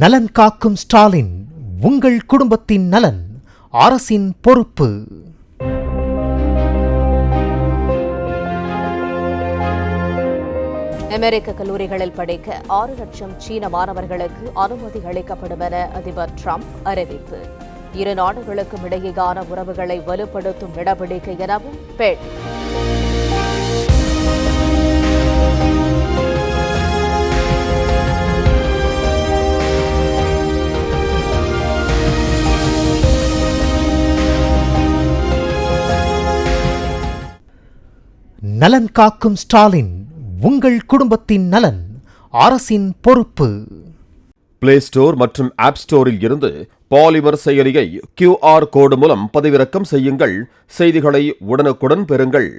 நலன் காக்கும் ஸ்டாலின், உங்கள் குடும்பத்தின் நலன் அரசின் பொறுப்பு. அமெரிக்க கல்லூரிகளில் படிக்க 6 லட்சம் சீன மாணவர்களுக்கு அனுமதி அளிக்கப்படும் என அதிபர் டிரம்ப் அறிவிப்பு. இரு நாடுகளுக்கும் இடையேயான உறவுகளை வலுப்படுத்தும் நடவடிக்கை எனவும் பேட்டி. நலன் காக்கும் ஸ்டாலின், உங்கள் குடும்பத்தின் நலன் அரசின் பொறுப்பு. பிளே ஸ்டோர் மற்றும் ஆப் ஸ்டோரில் இருந்து பாலிமர் செயலியை QR கோடு மூலம் பதிவிறக்கம் செய்யுங்கள். செய்திகளை உடனுக்குடன் பெறுங்கள்.